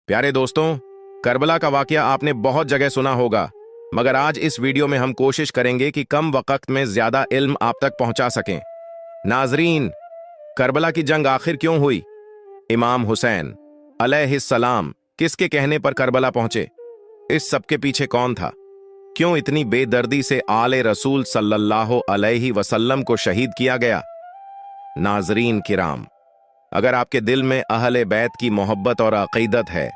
प्यारे दोस्तों, करबला का वाकया आपने बहुत जगह सुना होगा, मगर आज इस वीडियो में हम कोशिश करेंगे कि कम वक्त में ज्यादा इल्म आप तक पहुंचा सकें। नाजरीन, करबला की जंग आखिर क्यों हुई? इमाम हुसैन अलैहिस्सलाम किसके कहने पर करबला पहुंचे? इस सब के पीछे कौन था? क्यों इतनी बेदर्दी से आले रसूल सल्लल्लाहु अलैहि वसल्लम को शहीद किया गया? नाजरीन किराम, अगर आपके दिल में अहले बैत की मोहब्बत और अकीदत है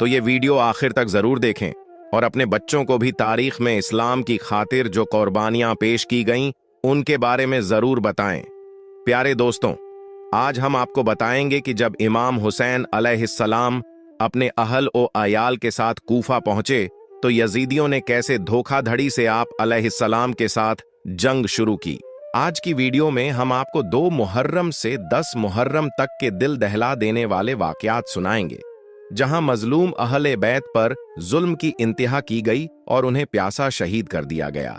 तो ये वीडियो आखिर तक जरूर देखें और अपने बच्चों को भी तारीख में इस्लाम की खातिर जो कुर्बानियां पेश की गईं उनके बारे में जरूर बताएं। प्यारे दोस्तों, आज हम आपको बताएंगे कि जब इमाम हुसैन अलैहिस्सलाम अपने अहल ओ अयाल के साथ कूफा पहुंचे तो यजीदियों ने कैसे धोखाधड़ी से आप अलैहिस्सलाम के साथ जंग शुरू की। आज की वीडियो में हम आपको 2 मुहर्रम से 10 मुहर्रम तक के दिल दहला देने वाले वाकयात सुनाएंगे, जहां मजलूम अहले बैत पर जुल्म की इंतहा की गई और उन्हें प्यासा शहीद कर दिया गया।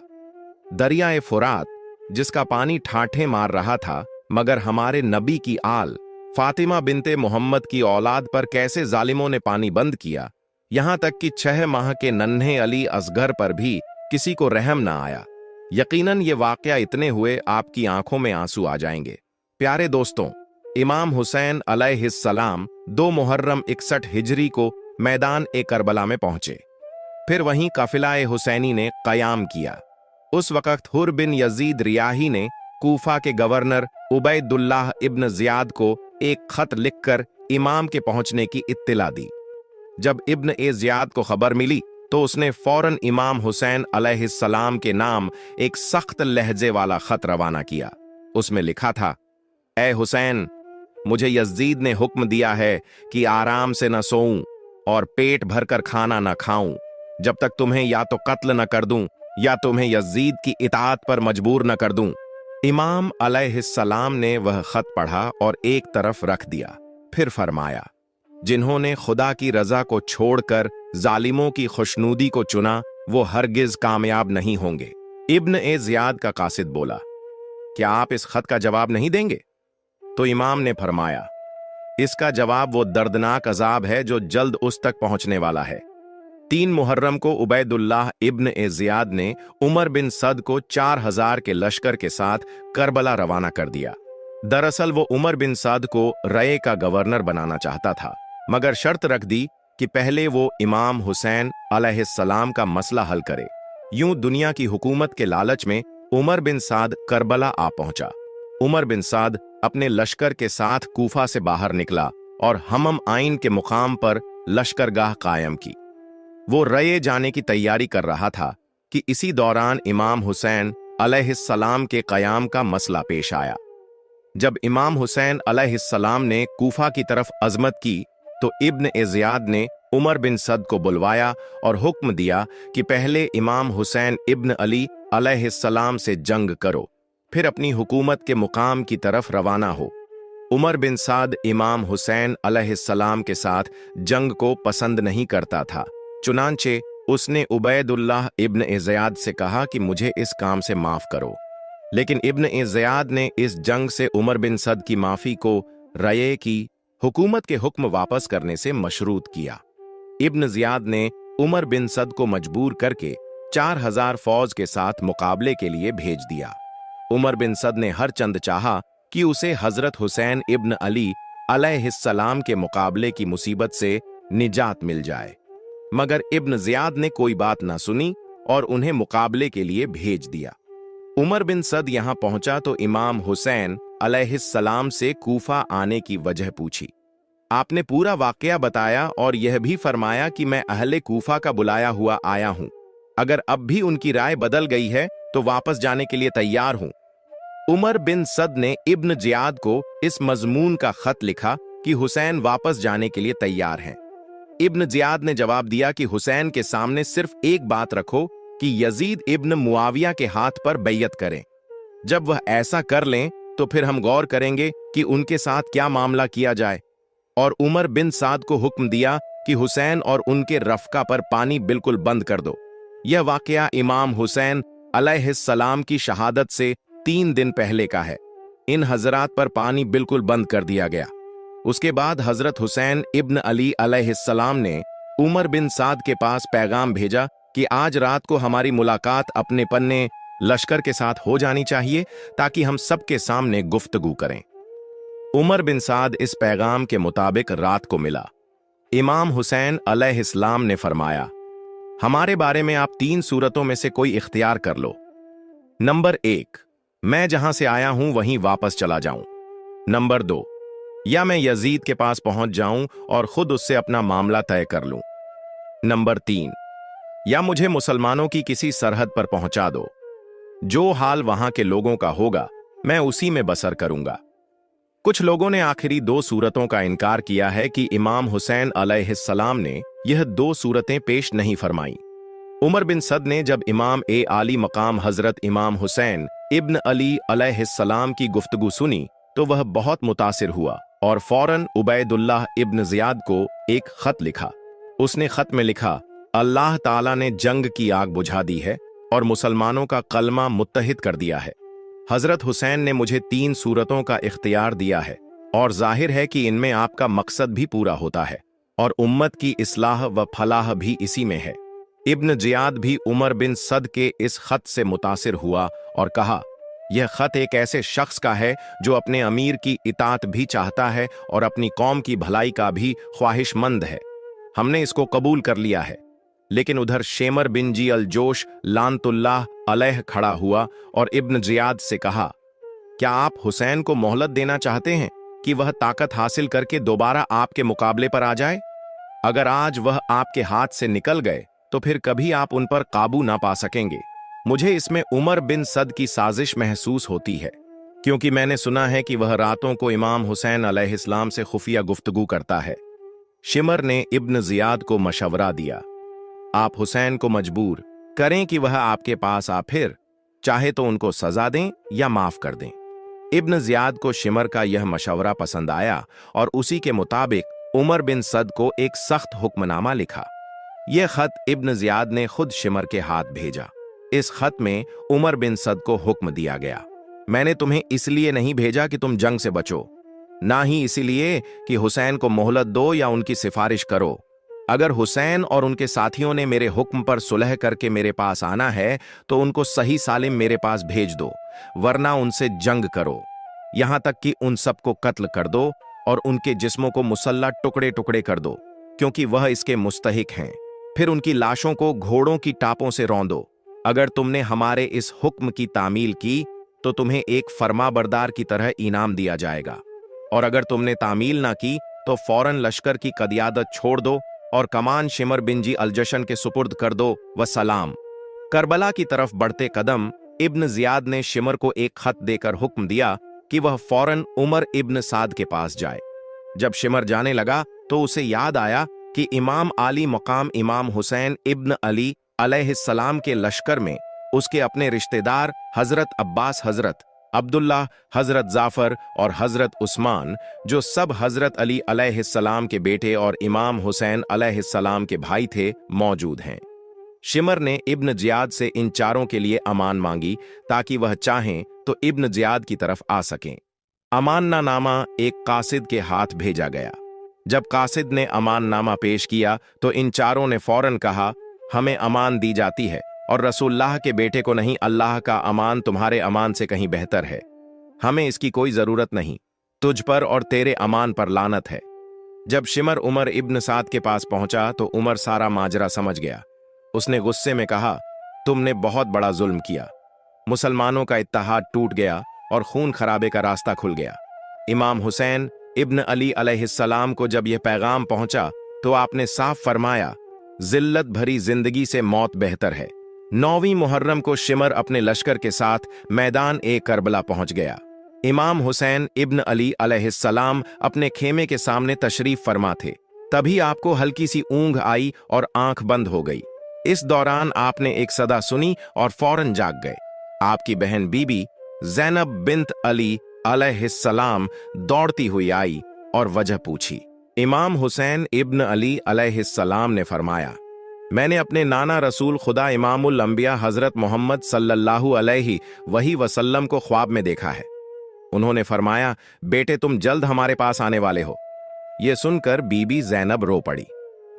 दरियाए फुरात, जिसका पानी ठाठे मार रहा था, मगर हमारे नबी की आल फातिमा बिनते मोहम्मद की औलाद पर कैसे जालिमों ने पानी बंद किया, यहां तक कि 6 माह के नन्हे अली असगर पर भी किसी को रहम ना आया। यकीनन ये वाकया इतने हुए आपकी आंखों में आंसू आ जाएंगे। प्यारे दोस्तों, इमाम हुसैन अलैहिस्सलाम 2 मुहर्रम 61 हिजरी को मैदान ए करबला में पहुंचे। फिर वहीं काफिलाए हुसैनी ने कयाम किया। उस वक्त हुर बिन यजीद रियाही ने कूफा के गवर्नर उबैदुल्लाह इब्न जियाद को एक खत लिखकर इमाम के पहुंचने की इत्तिला दी। जब इब्न ए जियाद को खबर मिली तो उसने फौरन इमाम हुसैन अलैहिस्सलाम के नाम एक सख्त लहजे वाला खत रवाना किया। उसमें लिखा था, ए हुसैन, मुझे यजीद ने हुक्म दिया है कि आराम से न सोऊं और पेट भरकर खाना न खाऊं जब तक तुम्हें या तो कत्ल न कर दूं या तुम्हें यजीद की इताअत पर मजबूर न कर दूं। इमाम अलैहिस्सलाम ने वह खत पढ़ा और एक तरफ रख दिया। फिर फरमाया, जिन्होंने खुदा की रजा को छोड़कर जालिमों की खुशनूदी को चुना वो हरगिज कामयाब नहीं होंगे। इब्न ए जियाद का कासिद बोला, क्या आप इस खत का जवाब नहीं देंगे? तो इमाम ने फरमाया, इसका जवाब वो दर्दनाक अजाब है जो जल्द उस तक पहुंचने वाला है। 3 मुहर्रम को उबैदुल्लाह इब्न ए जियाद ने उमर बिन सद को 4000 के लश्कर के साथ करबला रवाना कर दिया। दरअसल वो उमर बिन सद को रये का गवर्नर बनाना चाहता था, मगर शर्त रख दी कि पहले वो इमाम हुसैन अलैहिस्सलाम का मसला हल करे। यूं दुनिया की हुकूमत के लालच में उमर बिन साद करबला आ पहुंचा। उमर बिन साद अपने लश्कर के साथ कूफा से बाहर निकला और हम्म आइन के मुकाम पर लश्करगाह कायम की। वो रये जाने की तैयारी कर रहा था कि इसी दौरान इमाम हुसैन अलैहिस्सलाम के कयाम का मसला पेश आया। जब इमाम हुसैन अलैहिस्सलाम ने कूफा की तरफ अजमत की तो इब्न ए जियाद ने उमर बिन सद को बुलवाया और हुक्म दिया कि पहले इमाम हुसैन इब्न अली अलैहिस्सलाम से जंग करो, फिर अपनी हुकूमत के मुकाम की तरफ रवाना हो। उमर बिन साद इमाम हुसैन अलैहिस्सलाम के साथ जंग को पसंद नहीं करता था, चुनांचे उसने उबैदुल्लाह इब्न ए जियाद से कहा कि मुझे इस काम से माफ करो। लेकिन इब्न ए जियाद ने इस जंग से उमर बिन सद की माफी को रये की हुकूमत के हुक्म वापस करने से मशरूत किया। इब्न जियाद ने उमर बिन सद को मजबूर करके 4000 फौज के साथ मुकाबले के लिए भेज दिया। उमर बिन सद ने हर चंद चाहा कि उसे हजरत हुसैन इब्न अली अलैहिस्सलाम के मुकाबले की मुसीबत से निजात मिल जाए, मगर इब्न जियाद ने कोई बात ना सुनी और उन्हें मुकाबले के लिए भेज दिया। उमर बिन सद यहां पहुंचा तो इमाम हुसैन अलैहिस्सलाम से कूफा आने की वजह पूछी। आपने पूरा वाकया बताया और यह भी फरमाया कि मैं अहले कूफा का बुलाया हुआ आया हूं। अगर अब भी उनकी राय बदल गई है तो वापस जाने के लिए तैयार हूं। उमर बिन सद ने इब्न जियाद को इस मजमून का खत लिखा कि हुसैन वापस जाने के लिए तैयार हैं। इब्न जियाद ने जवाब दिया कि हुसैन के सामने सिर्फ एक बात रखो कि यजीद इब्न मुआविया के हाथ पर बैयत करें। जब वह ऐसा कर लें तो फिर हम गौर करेंगे कि उनके साथ क्या मामला किया जाए। और उमर बिन साद को हुक्म दिया कि हुसैन और उनके रफका पर पानी बिल्कुल बंद कर दो। यह वाकया इमाम हुसैन अलैहिस्सलाम की शहादत से 3 दिन पहले का है। इन हजरात पर पानी बिल्कुल बंद कर दिया गया। उसके बाद हजरत हुसैन इब्न अली अलैहिस्सलाम ने उमर बिन साद के पास पैगाम भेजा कि आज रात को हमारी मुलाकात अपने पन्ने लश्कर के साथ हो जानी चाहिए ताकि हम सबके सामने गुफ्तगू करें। उमर बिन साद इस पैगाम के मुताबिक रात को मिला। इमाम हुसैन अलैहिस्सलाम ने फरमाया, हमारे बारे में आप 3 सूरतों में से कोई इख्तियार कर लो। नंबर 1, मैं जहां से आया हूं वहीं वापस चला जाऊं। नंबर 2, या मैं यजीद के पास पहुंच जाऊं और खुद उससे अपना मामला तय कर लूं। नंबर 3, या मुझे मुसलमानों की किसी सरहद पर पहुंचा दो। जो हाल वहां के लोगों का होगा मैं उसी में बसर करूंगा। कुछ लोगों ने आखिरी 2 सूरतों का इनकार किया है कि इमाम हुसैन अलैहिस्सलाम ने यह 2 सूरतें पेश नहीं फरमाई। उमर बिन सद ने जब इमाम ए आली मकाम हजरत इमाम हुसैन इब्न अली अलैहिस्सलाम की गुफ्तगू सुनी तो वह बहुत मुतासिर हुआ और फौरन उबैदुल्लाह इब्न जियाद को एक खत लिखा। उसने खत में लिखा, अल्लाह ताला ने जंग की आग बुझा दी है और मुसलमानों का कलमा मुत्तहिद कर दिया है। हजरत हुसैन ने मुझे 3 सूरतों का इख्तियार दिया है और जाहिर है कि इनमें आपका मकसद भी पूरा होता है और उम्मत की इस्लाह व फलाह भी इसी में है। इब्न जियाद भी उमर बिन सद के इस खत से मुतासिर हुआ और कहा, यह खत एक ऐसे शख्स का है जो अपने अमीर की इताअत भी चाहता है और अपनी कौम की भलाई का भी ख्वाहिशमंद है। हमने इसको कबूल कर लिया है। लेकिन उधर शेमर बिन जी अल जोश लानतुल्लाह अलैह खड़ा हुआ और इब्न जियाद से कहा, क्या आप हुसैन को मोहलत देना चाहते हैं कि वह ताकत हासिल करके दोबारा आपके मुकाबले पर आ जाए? अगर आज वह आपके हाथ से निकल गए तो फिर कभी आप उन पर काबू ना पा सकेंगे। मुझे इसमें उमर बिन सद की साजिश महसूस होती है, क्योंकि मैंने सुना है कि वह रातों को इमाम हुसैन अलैहिस्सलाम से खुफिया गुफ्तगू करता है। शिमर ने इब्न जियाद को मशवरा दिया, आप हुसैन को मजबूर करें कि वह आपके पास आ, फिर चाहे तो उनको सजा दें या माफ कर दें। इब्न जियाद को शिमर का यह मशवरा पसंद आया और उसी के मुताबिक उमर बिन सद को एक सख्त हुक्मनामा लिखा। यह खत इब्न जियाद ने खुद शिमर के हाथ भेजा। इस खत में उमर बिन सद को हुक्म दिया गया, मैंने तुम्हें इसलिए नहीं भेजा कि तुम जंग से बचो, ना ही इसीलिए कि हुसैन को मोहलत दो या उनकी सिफारिश करो। अगर हुसैन और उनके साथियों ने मेरे हुक्म पर सुलह करके मेरे पास आना है तो उनको सही सालिम मेरे पास भेज दो, वरना उनसे जंग करो, यहां तक कि उन सबको कत्ल कर दो और उनके जिस्मों को मुसल्ला टुकड़े टुकड़े कर दो, क्योंकि वह इसके मुस्तहिक हैं। फिर उनकी लाशों को घोड़ों की टापों से रौंदो। अगर तुमने हमारे इस हुक्म की तामील की तो तुम्हें एक फरमाबरदार की तरह इनाम दिया जाएगा, और अगर तुमने तामील ना की तो फौरन लश्कर की कदियादत छोड़ दो और कमान शिमर बिन जी अलजशन के सुपुर्द कर दो व सलाम। करबला की तरफ बढ़ते कदम इब्न जियाद ने शिमर को एक खत देकर हुक्म दिया कि वह फौरन उमर इब्न साद के पास जाए। जब शिमर जाने लगा तो उसे याद आया कि इमाम आली मकाम इमाम हुसैन इब्न अली अलैहिस्सलाम के लश्कर में उसके अपने रिश्तेदार हजरत अब्बास, हजरत अब्दुल्लाह, हजरत जाफर और हजरत उस्मान, जो सब हजरत अली अलैहिस्सलाम के बेटे और इमाम हुसैन अलैहिस्सलाम के भाई थे, मौजूद हैं। शिमर ने इब्न जियाद से इन चारों के लिए अमान मांगी ताकि वह चाहें तो इब्न जियाद की तरफ आ सकें। अमाननामा एक कासिद के हाथ भेजा गया। जब कासिद ने अमाननामा पेश किया तो इन चारों ने फौरन कहा, हमें अमान दी जाती है और रसूलुल्लाह के बेटे को नहीं, अल्लाह का अमान तुम्हारे अमान से कहीं बेहतर है। हमें इसकी कोई जरूरत नहीं, तुझ पर और तेरे अमान पर लानत है। जब शिमर उमर इब्न साद के पास पहुंचा तो उमर सारा माजरा समझ गया। उसने गुस्से में कहा, तुमने बहुत बड़ा जुल्म किया। मुसलमानों का इत्तेहाद टूट गया और खून खराबे का रास्ता खुल गया। इमाम हुसैन इब्न अली अलैहिस्सलाम को जब यह पैगाम पहुंचा तो आपने साफ फरमाया, जिल्लत भरी जिंदगी से मौत बेहतर है। 9वीं मुहर्रम को शिमर अपने लश्कर के साथ मैदान ए करबला पहुंच गया। इमाम हुसैन इब्न अली अलैहिस्सलाम अपने खेमे के सामने तशरीफ फरमा थे। तभी आपको हल्की सी ऊंघ आई और आंख बंद हो गई। इस दौरान आपने एक सदा सुनी और फौरन जाग गए। आपकी बहन बीबी ज़ैनब बिन्त अली अलैहिस्सलाम दौड़ती हुई आई और वजह पूछी। इमाम हुसैन इब्न अली अलैहिस्सलाम ने फरमाया, मैंने अपने नाना रसूल खुदा इमामुल अंबिया हजरत मोहम्मद सल्लल्लाहु अलैहि वसल्लम को ख्वाब में देखा है। उन्होंने फरमाया, बेटे तुम जल्द हमारे पास आने वाले हो। ये सुनकर बीबी ज़ैनब रो पड़ी,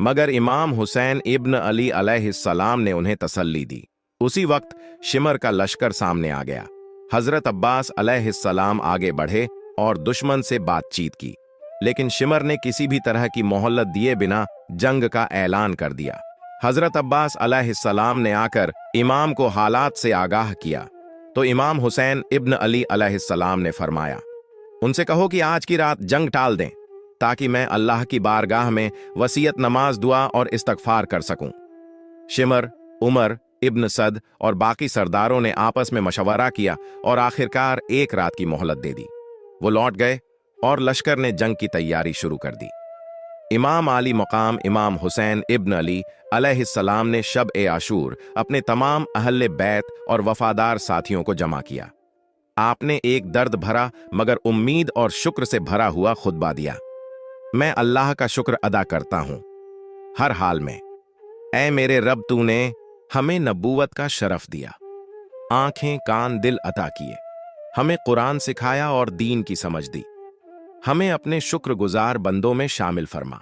मगर इमाम हुसैन इब्न अली अलैहिस्सलाम ने उन्हें तसल्ली दी। उसी वक्त शिमर का लश्कर सामने आ गया। हजरत अब्बास अलैहिस्सलाम आगे बढ़े और दुश्मन से बातचीत की, लेकिन शिमर ने किसी भी तरह की मोहलत दिए बिना जंग का ऐलान कर दिया। हजरत अब्बास अलैहिस्सलाम ने आकर इमाम को हालात से आगाह किया, तो इमाम हुसैन इब्न अली अलैहिस्सलाम ने फरमाया, उनसे कहो कि आज की रात जंग टाल दें, ताकि मैं अल्लाह की बारगाह में वसीयत नमाज, दुआ और इस्तगफार कर सकूं। शिमर, उमर इब्न सद और बाकी सरदारों ने आपस में मशवरा किया और आखिरकार एक रात की मोहलत दे दी। वो लौट गए और लश्कर ने जंग की तैयारी शुरू कर दी। इमाम आली मकाम इमाम हुसैन इब्न अली अलैहिस्सलाम ने शब ए आशूर अपने तमाम अहले बैत और वफादार साथियों को जमा किया। आपने एक दर्द भरा मगर उम्मीद और शुक्र से भरा हुआ खुतबा दिया। मैं अल्लाह का शुक्र अदा करता हूं हर हाल में। ऐ मेरे रब, तूने हमें नबूवत का शरफ दिया, आंखें कान दिल अता किए, हमें कुरान सिखाया और दीन की समझ दी, हमें अपने शुक्रगुजार बंदों में शामिल फरमा।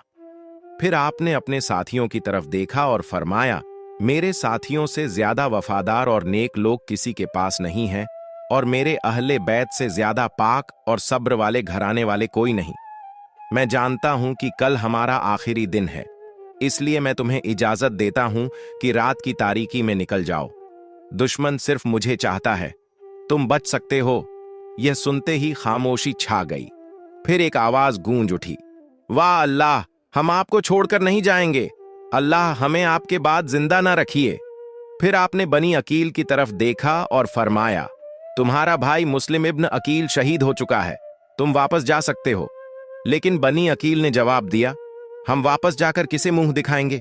फिर आपने अपने साथियों की तरफ देखा और फरमाया, मेरे साथियों से ज्यादा वफादार और नेक लोग किसी के पास नहीं हैं, और मेरे अहले बैत से ज्यादा पाक और सब्र वाले घराने वाले कोई नहीं। मैं जानता हूं कि कल हमारा आखिरी दिन है, इसलिए मैं तुम्हें इजाजत देता हूं कि रात की तारीकी में निकल जाओ। दुश्मन सिर्फ मुझे चाहता है, तुम बच सकते हो। यह सुनते ही खामोशी छा गई। फिर एक आवाज गूंज उठी, वाह अल्लाह, हम आपको छोड़कर नहीं जाएंगे, अल्लाह हमें आपके बाद जिंदा ना रखिए। फिर आपने बनी अकील की तरफ देखा और फरमाया, तुम्हारा भाई मुस्लिम इब्न अकील शहीद हो चुका है, तुम वापस जा सकते हो। लेकिन बनी अकील ने जवाब दिया, हम वापस जाकर किसे मुंह दिखाएंगे,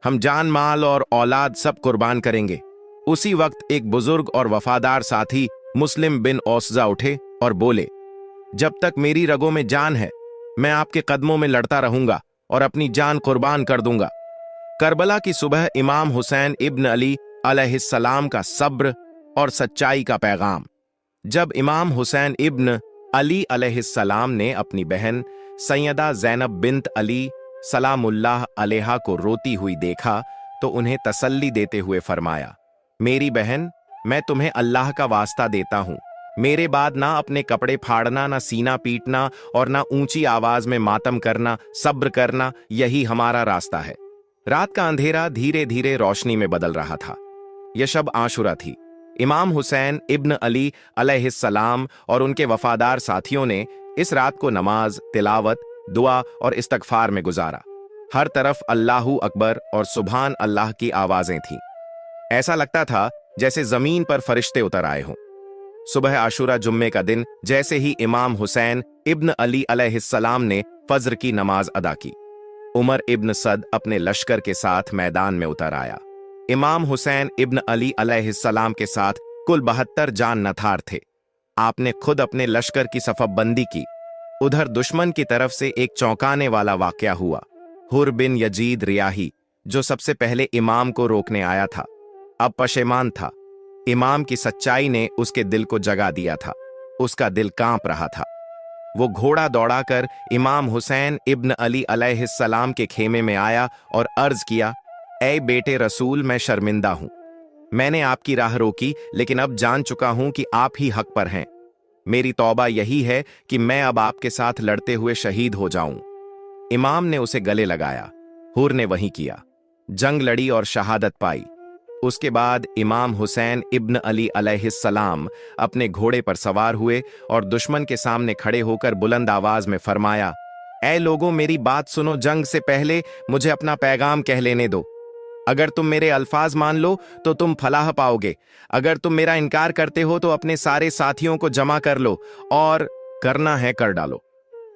हम जान माल और औलाद सब कुर्बान करेंगे। उसी वक्त एक बुजुर्ग और वफादार साथी मुस्लिम बिन औसजा उठे और बोले, जब तक मेरी रगों में जान है, मैं आपके कदमों में लड़ता रहूंगा और अपनी जान कुर्बान कर दूंगा। करबला की सुबह इमाम हुसैन इब्न अली अलैहिस्सलाम का सब्र और सच्चाई का पैगाम। जब इमाम हुसैन इब्न अली अलैहिस्सलाम ने अपनी बहन सैयदा ज़ैनब बिन्त अली सलामुल्लाह अलैहा को रोती हुई देखा, तो उन्हें तसल्ली देते हुए फरमाया, मेरी बहन, मैं तुम्हें अल्लाह का वास्ता देता हूं, मेरे बाद ना अपने कपड़े फाड़ना, ना सीना पीटना और ना ऊंची आवाज में मातम करना, सब्र करना, यही हमारा रास्ता है। रात का अंधेरा धीरे धीरे रोशनी में बदल रहा था। यह शब आशुरा थी। इमाम हुसैन इब्न अली अलैहिस्सलाम और उनके वफादार साथियों ने इस रात को नमाज, तिलावत, दुआ और इस्तगफार में गुजारा। हर तरफ अल्लाहू अकबर और सुभान अल्लाह की आवाजें थीं। ऐसा लगता था जैसे जमीन पर फरिश्ते उतर आए हों। सुबह आशुरा जुम्मे का दिन जैसे ही इमाम हुसैन इब्न अली अलैहिस्सलाम ने फज्र की नमाज अदा की, उमर इब्न सद अपने लश्कर के साथ मैदान में उतर आया। इमाम हुसैन इब्न अली अलैहिस्सलाम के साथ कुल 72 जान नथार थे। आपने खुद अपने लश्कर की सफबंदी की। उधर दुश्मन की तरफ से एक चौंकाने वाला वाकया हुआ। हुर बिन यजीद रियाही, जो सबसे पहले इमाम को रोकने आया था, अब पशेमान था। इमाम की सच्चाई ने उसके दिल को जगा दिया था। उसका दिल कांप रहा था। वो घोड़ा दौड़ाकर इमाम हुसैन इब्न अली अलैहिस्सलाम के खेमे में आया और अर्ज किया, ऐ बेटे रसूल, मैं शर्मिंदा हूं। मैंने आपकी राह रोकी, लेकिन अब जान चुका हूं कि आप ही हक पर हैं। मेरी तौबा यही है कि मैं अब आपके साथ लड़ते हुए शहीद हो जाऊं। इमाम ने उसे गले लगाया। हुर ने वही किया। जंग लड़ी और शहादत पाई। उसके बाद इमाम हुसैन इब्न अली अलैहिस्सलाम अपने घोड़े पर सवार हुए और दुश्मन के सामने खड़े होकर बुलंद आवाज में फरमाया, ऐ लोगों, मेरी बात सुनो, जंग से पहले मुझे अपना पैगाम कह लेने दो। अगर तुम मेरे अल्फाज मान लो तो तुम फलाह पाओगे। अगर तुम मेरा इनकार करते हो तो अपने सारे साथियों को जमा कर लो और करना है कर डालो।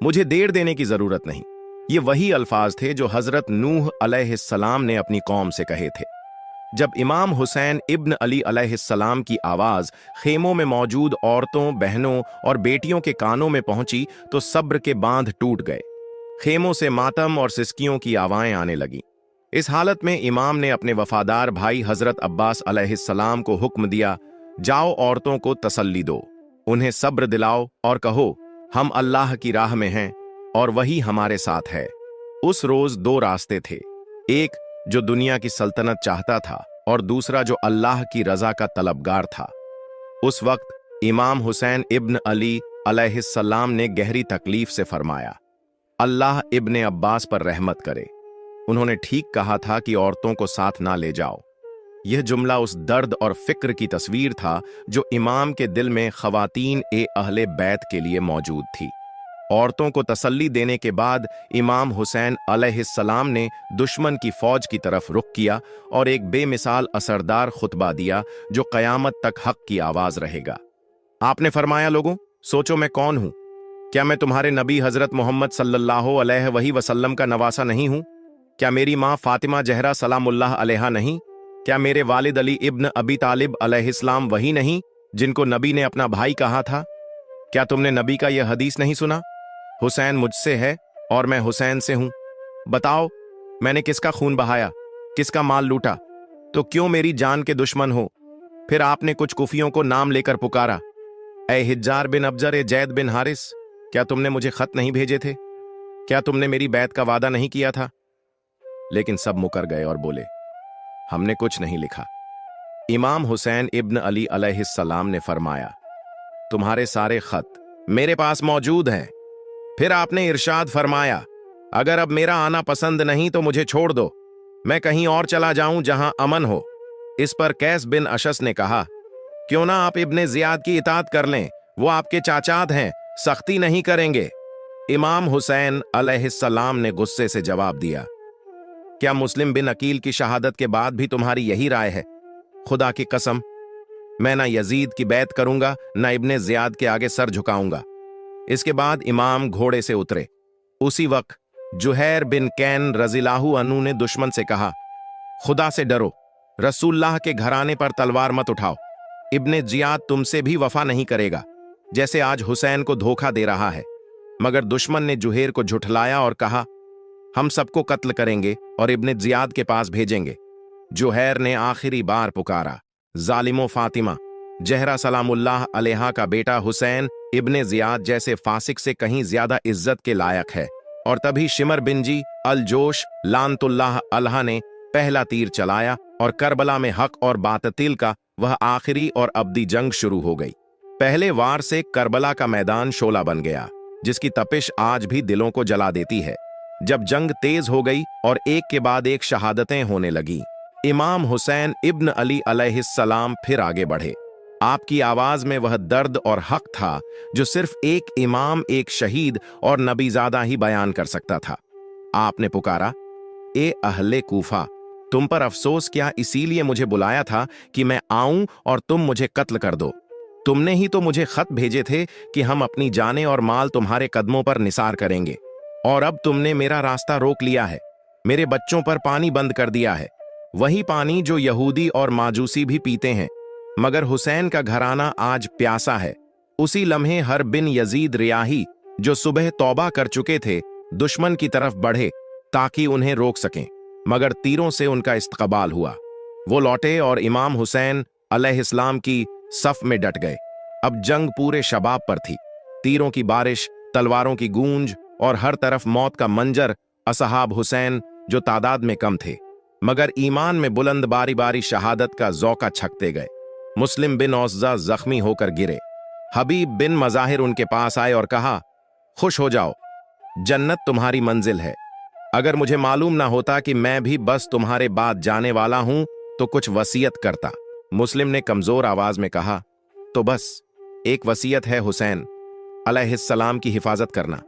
मुझे देर देने की जरूरत नहीं। ये वही अल्फाज थे जो हजरत नूह अलैहिस्सलाम ने अपनी कौम से कहे थे। जब इमाम हुसैन इब्न अली अलैहिस्सलाम की आवाज खेमों में मौजूद औरतों, बहनों और बेटियों के कानों में पहुंची तो सब्र के बांध टूट गए। खेमों से मातम और सिसकियों की आवाज़ें आने लगीं। इस हालत में इमाम ने अपने वफादार भाई हजरत अब्बास अलैहिस्सलाम को हुक्म दिया, जाओ औरतों को तसल्ली दो, उन्हें सब्र दिलाओ और कहो, हम अल्लाह की राह में हैं और वही हमारे साथ है। उस रोज दो रास्ते थे, एक जो दुनिया की सल्तनत चाहता था और दूसरा जो अल्लाह की रजा का तलबगार था। उस वक्त इमाम हुसैन इब्न अली अलैहिस्सलाम ने गहरी तकलीफ से फरमाया, अल्लाह इब्ने अब्बास पर रहमत करे। उन्होंने ठीक कहा था कि औरतों को साथ ना ले जाओ। यह जुमला उस दर्द और फिक्र की तस्वीर था जो इमाम के दिल में खवातीन ए अहले बैत के लिए मौजूद थी। औरतों को तसल्ली देने के बाद इमाम हुसैन अलैहिस्सलाम ने दुश्मन की फौज की तरफ रुख किया और एक बेमिसाल असरदार खुतबा दिया जो कयामत तक हक की आवाज रहेगा। आपने फरमाया, लोगों, सोचो मैं कौन हूं? क्या मैं तुम्हारे नबी हजरत मोहम्मद सल्लल्लाहु अलैहि वसल्लम का नवासा नहीं हूं? क्या मेरी माँ फातिमा जहरा सलामुल्लाह अलैहा नहीं? क्या मेरे वालिद अली इब्न अबी तालिब अलैहिस्सलाम वही नहीं जिनको नबी ने अपना भाई कहा था? क्या तुमने नबी का यह हदीस नहीं सुना, हुसैन मुझसे है और मैं हुसैन से हूं? बताओ, मैंने किसका खून बहाया, किसका माल लूटा? तो क्यों मेरी जान के दुश्मन हो? फिर आपने कुछ कुफियों को नाम लेकर पुकारा, ए हिज्जार बिन अबजर, ए जैद बिन हारिस, क्या तुमने मुझे खत नहीं भेजे थे? क्या तुमने मेरी बैत का वादा नहीं किया था? लेकिन सब मुकर गए और बोले, हमने कुछ नहीं लिखा। इमाम हुसैन इब्न अली अलैहिस्सलाम ने फरमाया, तुम्हारे सारे खत मेरे पास मौजूद हैं। फिर आपने इरशाद फरमाया, अगर अब मेरा आना पसंद नहीं तो मुझे छोड़ दो, मैं कहीं और चला जाऊं जहां अमन हो। इस पर कैस बिन अशस ने कहा, क्यों ना आप इब्ने जियाद की इताअत कर लें, वो आपके चाचाद हैं, सख्ती नहीं करेंगे। इमाम हुसैन अलैहिस्सलाम ने गुस्से से जवाब दिया, क्या मुस्लिम बिन अकील की शहादत के बाद भी तुम्हारी यही राय है? खुदा की कसम, मैं ना यजीद की बैत करूंगा, ना इब्ने जियाद के आगे सर झुकाऊंगा। इसके बाद इमाम घोड़े से उतरे। उसी वक्त जुहैर बिन कैन रज़ियल्लाहु अन्हु ने दुश्मन से कहा, खुदा से डरो, रसूलुल्लाह के घराने पर तलवार मत उठाओ। इब्ने जियाद तुमसे भी वफा नहीं करेगा, जैसे आज हुसैन को धोखा दे रहा है। मगर दुश्मन ने जुहैर को झुठलाया और कहा, हम सबको कत्ल करेंगे और इब्ने जियाद के पास भेजेंगे। जुहैर ने आखिरी बार पुकारा, जालिमो फातिमा, जहरा सलामुल्लाह अलैहा का बेटा हुसैन इब्ने जियाद जैसे फासिक से कहीं ज्यादा इज्जत के लायक है। और तभी शिमर बिन जी अल जोश लानतुल्लाह अलहा ने पहला तीर चलाया और करबला में हक और बातिल का वह आखिरी और अब्दी जंग शुरू हो गई। पहले वार से करबला का मैदान शोला बन गया, जिसकी तपिश आज भी दिलों को जला देती है। जब जंग तेज हो गई और एक के बाद एक शहादतें होने लगी, इमाम हुसैन इब्न अली अलैहिस्सलाम फिर आगे बढ़े। आपकी आवाज में वह दर्द और हक था जो सिर्फ एक इमाम, एक शहीद और नबीजादा ही बयान कर सकता था। आपने पुकारा, ए अहले कूफा, तुम पर अफसोस क्या इसीलिए मुझे बुलाया था कि मैं आऊं और तुम मुझे कत्ल कर दो? तुमने ही तो मुझे खत भेजे थे कि हम अपनी जानें और माल तुम्हारे कदमों पर निसार करेंगे, और अब तुमने मेरा रास्ता रोक लिया है, मेरे बच्चों पर पानी बंद कर दिया है, वही पानी जो यहूदी और माजूसी भी पीते हैं। मगर हुसैन का घराना आज प्यासा है। उसी लम्हे हर बिन यजीद रियाही, जो सुबह तौबा कर चुके थे, दुश्मन की तरफ बढ़े ताकि उन्हें रोक सकें, मगर तीरों से उनका इस्तकबाल हुआ। वो लौटे और इमाम हुसैन अलैहिस्सलाम की सफ में डट गए। अब जंग पूरे शबाब पर थी। तीरों की बारिश, तलवारों की गूंज और हर तरफ मौत का मंजर। असहाब हुसैन जो तादाद में कम थे मगर ईमान में बुलंद, बारी बारी शहादत का ज़ौक़ा छकते गए। मुस्लिम बिन औज़ा जख्मी होकर गिरे। हबीब बिन मज़ाहिर उनके पास आए और कहा, खुश हो जाओ, जन्नत तुम्हारी मंजिल है। अगर मुझे मालूम ना होता कि मैं भी बस तुम्हारे बाद जाने वाला हूं तो कुछ वसीयत करता। मुस्लिम ने कमजोर आवाज में कहा, तो बस एक वसीयत है हुसैन अलैहिस्सलाम की हिफाजत करना।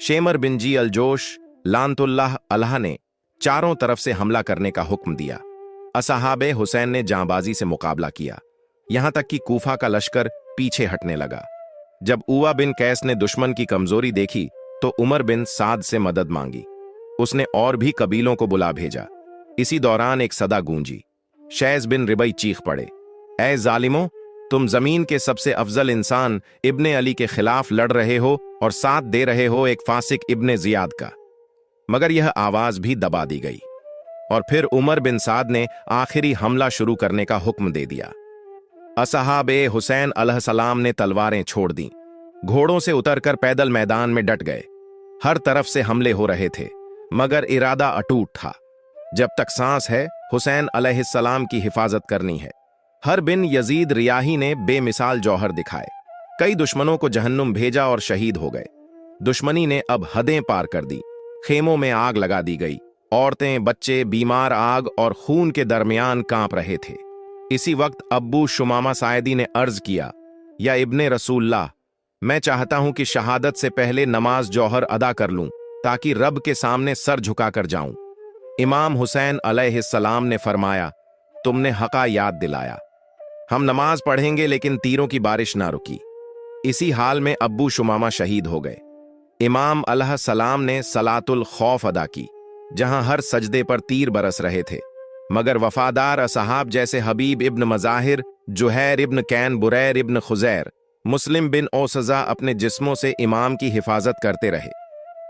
शेमर बिन जी अल जोश लानतुल्लाह अलहा ने चारों तरफ से हमला करने का हुक्म दिया। असहाबे हुसैन ने जांबाजी से मुकाबला किया, यहां तक कि कूफा का लश्कर पीछे हटने लगा। जब उवा बिन कैस ने दुश्मन की कमजोरी देखी तो उमर बिन साद से मदद मांगी। उसने और भी कबीलों को बुला भेजा। इसी दौरान एक सदा गूंजी। शैज़ बिन रिबई चीख पड़े, ऐ जालिमो, तुम जमीन के सबसे अफजल इंसान इब्ने अली के खिलाफ लड़ रहे हो और साथ दे रहे हो एक फासिक इब्ने जियाद का। मगर यह आवाज भी दबा दी गई और फिर उमर बिन साद ने आखिरी हमला शुरू करने का हुक्म दे दिया। असहाबे हुसैन अलैहिस्सलाम ने तलवारें छोड़ दी, घोड़ों से उतरकर पैदल मैदान में डट गए। हर तरफ से हमले हो रहे थे, मगर इरादा अटूट था। जब तक सांस है, हुसैन अलैहिस्सलाम की हिफाजत करनी है। हर बिन यजीद रियाही ने बेमिसाल जौहर दिखाए। कई दुश्मनों को जहन्नुम भेजा और शहीद हो गए। दुश्मनी ने अब हदें पार कर दी। खेमों में आग लगा दी गई। औरतें, बच्चे, बीमार आग और खून के दरमियान कांप रहे थे। इसी वक्त अब्बू शुमामा सायदी ने अर्ज किया, या इब्ने रसूल्लाह, मैं चाहता हूं कि शहादत से पहले नमाज जौहर अदा कर लूं, ताकि रब के सामने सर झुकाकर जाऊं। इमाम हुसैन अलैहिस्सलाम ने फरमाया, तुमने हका याद दिलाया। हम नमाज पढ़ेंगे, लेकिन तीरों की बारिश ना रुकी। इसी हाल में अब्बू शुमामा शहीद हो गए। इमाम अलैहिस्सलाम ने सलातुल खौफ अदा की, जहां हर सजदे पर तीर बरस रहे थे, मगर वफादार असहाब जैसे हबीब इब्न मजाहिर, जुहैर इब्न कैन, बुरैर इब्न खुजैर, मुस्लिम बिन ओसजा अपने जिस्मों से इमाम की हिफाजत करते रहे।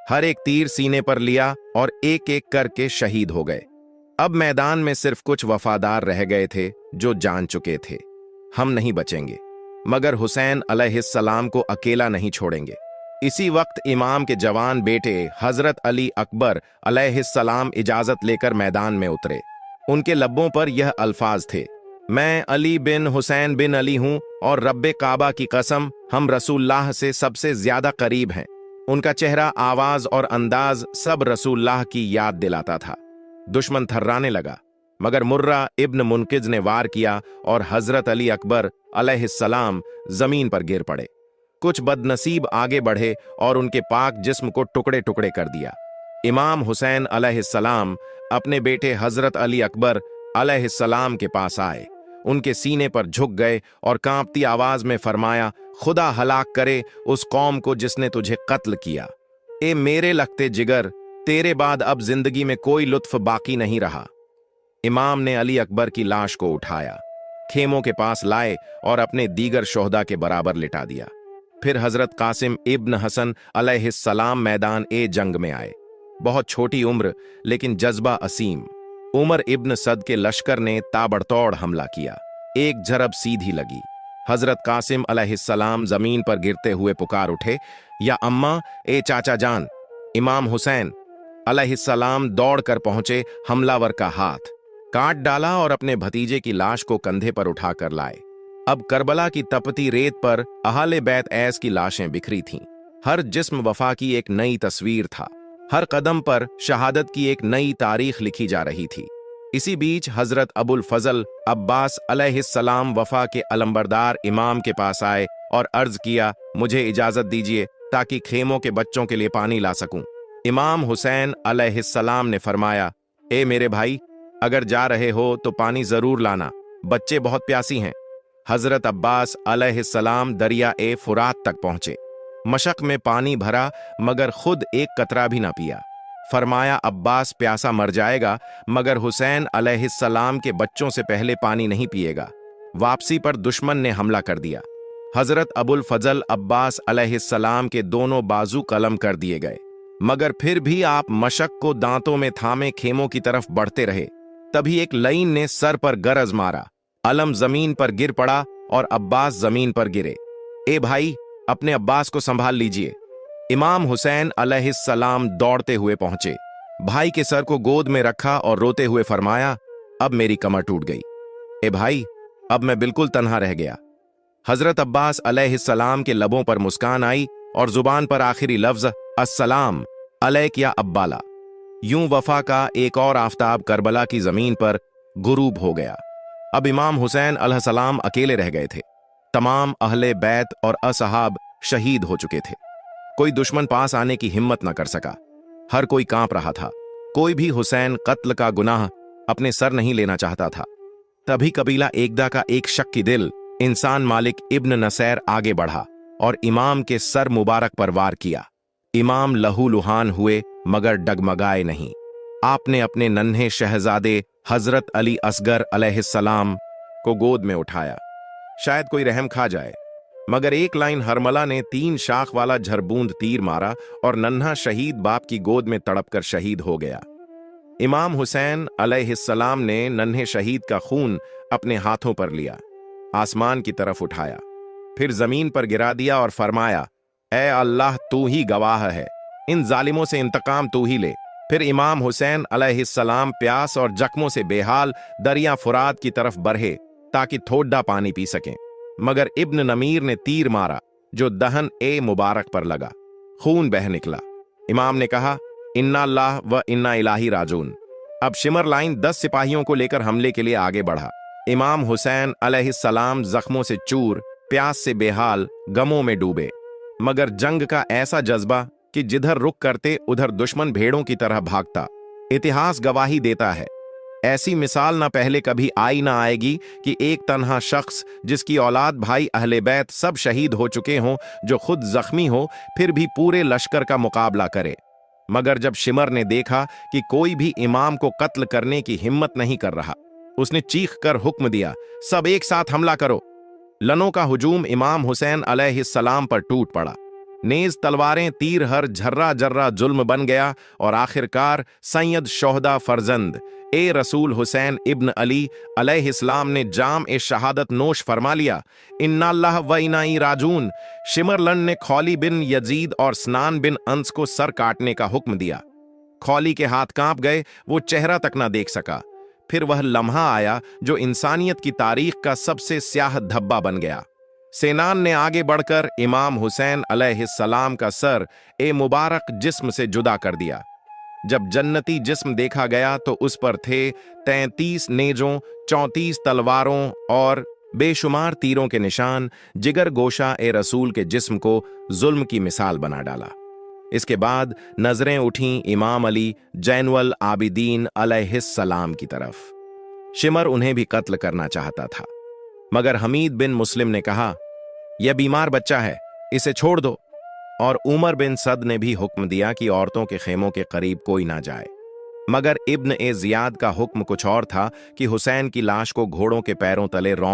हर एक तीर सीने पर लिया और एक एक करके शहीद हो गए। अब मैदान में सिर्फ कुछ वफादार रह गए थे जो जान चुके थे, हम नहीं बचेंगे, मगर हुसैन अलैहिस्सलाम को अकेला नहीं छोड़ेंगे। इसी वक्त इमाम के जवान बेटे हजरत अली अकबर अलैहिस्सलाम इजाजत लेकर मैदान में उतरे। उनके लब्बों पर यह अल्फाज थे, मैं अली बिन हुसैन बिन अली हूं और रब्बे काबा की कसम, हम रसूलुल्लाह से सबसे ज्यादा करीब हैं। उनका चेहरा, आवाज और अंदाज सब रसूलुल्लाह की याद दिलाता था। दुश्मन थर्राने लगा, मगर मुर्रा इब्न मुनकिज ने वार किया और हजरत अली अकबर अलैहिस्सलाम जमीन पर गिर पड़े। कुछ बदनसीब आगे बढ़े और उनके पाक जिस्म को टुकड़े टुकड़े कर दिया। इमाम हुसैन अलैहिस्सलाम अपने बेटे हजरत अली अकबर अलैहिस्सलाम के पास आए, उनके सीने पर झुक गए और कांपती आवाज में फरमाया, खुदा हलाक करे उस कौम को जिसने तुझे कत्ल किया। ए मेरे लगते जिगर, तेरे बाद अब जिंदगी में कोई लुत्फ बाकी नहीं रहा। इमाम ने अली अकबर की लाश को उठाया, खेमों के पास लाए और अपने दीगर शोहदा के बराबर लिटा दिया। फिर हजरत कासिम इब्न हसन अलैहिस्सलाम मैदान ए जंग में आए। बहुत छोटी उम्र, लेकिन जज्बा असीम। उमर इब्न सद के लश्कर ने ताबड़तोड़ हमला किया। एक झरब सीधी लगी। हजरत कासिम अलैहिस्सलाम जमीन पर गिरते हुए पुकार उठे, या अम्मा, ए चाचा जान। इमाम हुसैन अलैहिस्सलाम दौड़ कर पहुंचे, हमलावर का हाथ काट डाला और अपने भतीजे की लाश को कंधे पर उठाकर लाए। अब करबला की तपती रेत पर अहाले बैत ऐस की लाशें बिखरी थीं। हर जिस्म वफा की एक नई तस्वीर था। हर कदम पर शहादत की एक नई तारीख लिखी जा रही थी। इसी बीच हजरत अबुल फजल अब्बास अलैहिस्सलाम वफा के अलंबरदार इमाम के पास आए और अर्ज किया, मुझे इजाजत दीजिए ताकि खेमों के बच्चों के लिए पानी ला सकूं। इमाम हुसैन अलैहिस्सलाम ने फरमाया, ए मेरे भाई, अगर जा रहे हो तो पानी जरूर लाना, बच्चे बहुत प्यासी हैं। हजरत अब्बास अलैहिस्सलाम दरिया ए फुरात तक पहुंचे। मशक में पानी भरा, मगर खुद एक कतरा भी ना पिया। फरमाया, अब्बास प्यासा मर जाएगा, मगर हुसैन अलैहिस्सलाम के बच्चों से पहले पानी नहीं पिएगा। वापसी पर दुश्मन ने हमला कर दिया। हजरत अबुल फजल अब्बास अलैहिस्सलाम के दोनों बाजू कलम कर दिए गए, मगर फिर भी आप मशक को दांतों में थामे खेमों की तरफ बढ़ते रहे। तभी एक लईन ने सर पर गरज मारा। अलम जमीन पर गिर पड़ा और अब्बास जमीन पर गिरे। ए भाई, अपने अब्बास को संभाल लीजिए। इमाम हुसैन अलैहिस्सलाम दौड़ते हुए पहुंचे, भाई के सर को गोद में रखा और रोते हुए फरमाया, अब मेरी कमर टूट गई। ए भाई, अब मैं बिल्कुल तन्हा रह गया। हजरत अब्बास अलैहिस्सलाम के लबों पर मुस्कान आई और जुबान पर आखिरी लफ्ज अस्सलाम अलैक या अब्बाला। यूं वफा का एक और आफताब करबला की जमीन पर गुरूब हो गया। अब इमाम हुसैन अलैहिस्सलाम अकेले रह गए थे। तमाम अहले बैत और असहाब शहीद हो चुके थे। कोई दुश्मन पास आने की हिम्मत न कर सका। हर कोई कांप रहा था। कोई भी हुसैन कत्ल का गुनाह अपने सर नहीं लेना चाहता था। तभी कबीला एकदा का एक शक्की दिल इंसान मालिक इब्न नसैर आगे बढ़ा और इमाम के सर मुबारक पर वार किया। इमाम लहूलुहान हुए, मगर डगमगाए नहीं। आपने अपने नन्हे शहजादे हजरत अली असगर अलैहिस्सलाम को गोद में उठाया, शायद कोई रहम खा जाए, मगर एक लाइन हरमला ने 3 शाख वाला झरबूंद तीर मारा और नन्हा शहीद बाप की गोद में तड़पकर शहीद हो गया। इमाम हुसैन अलैहिस्सलाम ने नन्हे शहीद का खून अपने हाथों पर लिया, आसमान की तरफ उठाया, फिर जमीन पर गिरा दिया और फरमाया, ऐ अल्लाह, तू ही गवाह है, इन जालिमों से इंतकाम तू ही ले। फिर इमाम हुसैन अलैहिस्सलाम प्यास और जख्मों से बेहाल दरिया फुरात की तरफ बढ़े ताकि थोड़ा पानी पी सकें, मगर इब्न नमीर ने तीर मारा जो दहन ए मुबारक पर लगा। खून बह निकला। इमाम ने कहा, इन्ना अल्लाह व इन्ना इलाही राजून। अब शिमर लाइन 10 सिपाहियों को लेकर हमले के लिए आगे बढ़ा। इमाम हुसैन अलैहिस्सलाम जख्मों से चूर, प्यास से बेहाल, गमों में डूबे, मगर जंग का ऐसा जज्बा कि जिधर रुक करते उधर दुश्मन भेड़ों की तरह भागता। इतिहास गवाही देता है, ऐसी मिसाल ना पहले कभी आई ना आएगी कि एक तन्हा शख्स जिसकी औलाद भाई अहले बैत सब शहीद हो चुके हों, जो खुद जख्मी हो, फिर भी पूरे लश्कर का मुकाबला करे। मगर जब शिमर ने देखा कि कोई भी इमाम को कत्ल करने की हिम्मत नहीं कर रहा, उसने चीख कर हुक्म दिया, सब एक साथ हमला करो। लनों का हुजूम इमाम हुसैन अलैहिस्सलाम पर टूट पड़ा। नेज, तलवारें, तीर हर झर्रा जर्रा जुल्म बन गया और आखिरकार सैयद शोहदा फरजंद ए रसूल हुसैन इब्न अली अलैहिस्सलाम ने जाम ए शहादत नोश फरमा लिया। इन्ना अल्लाह व इन्ना इलैहि राजून। शिमरलन ने खौली बिन यजीद और स्नान बिन अंस को सर काटने का हुक्म दिया। खौली के हाथ कांप गए, वो चेहरा तक ना देख सका। फिर वह लम्हा आया जो इंसानियत की तारीख का सबसे स्याह धब्बा बन गया। सेनान ने आगे बढ़कर इमाम हुसैन अलैहिस्सलाम का सर ए मुबारक जिस्म से जुदा कर दिया। जब जन्नती जिस्म देखा गया तो उस पर थे 33 नेजों, 34 तलवारों और बेशुमार तीरों के निशान। जिगर गोशा ए रसूल के जिस्म को जुल्म की मिसाल बना डाला। इसके बाद नजरें उठीं इमाम अली जैनुल आबिदीन अलैहिस्सलाम की तरफ। शिमर उन्हें भी कत्ल करना चाहता था, मगर हमीद बिन मुस्लिम ने कहा, यह बीमार बच्चा है, इसे छोड़ दो। और उमर बिन सद ने भी हुक्म दिया कि औरतों के खेमों के करीब कोई ना जाए। मगर इब्न ए जियाद का हुक्म कुछ और था कि हुसैन की लाश को घोड़ों के पैरों तले रौंद